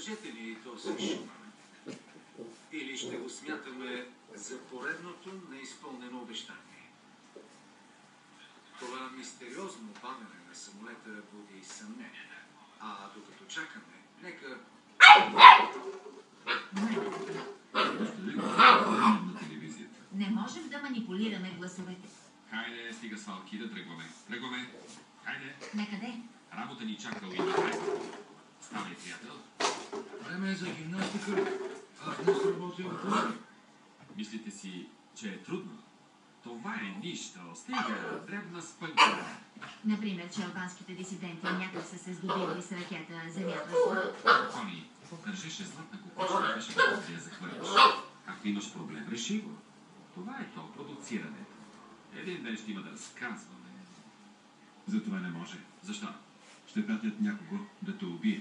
Кажете ни този Шуман. Или ще го смятаме за поредното неизпълнено обещание. Това мистериозно падане на самолета буди съмнение. А докато чакаме, нека... На телевизията. Не можем да манипулираме гласовете. Хайде, стига свалки, да тръгваме. Тръгваме. Хайде. Накъде? Работа ни чака, Уина. Хайде. Ставай, приятел. Време е за гимнастика. Аз не сработил това. Мислите си, че е трудно? Това е нищо. Стига, дребна спънка. Например, че албанските дисиденти някак са се здобили с ракета «Земята». Тони, държеше златна купичка, беше да я захвърлиш. Ако имаш проблем, реши го. Това е то, продуцирането. Един ден ще има да разказваме. За това не може. Защо? Ще пратят някого да те убие.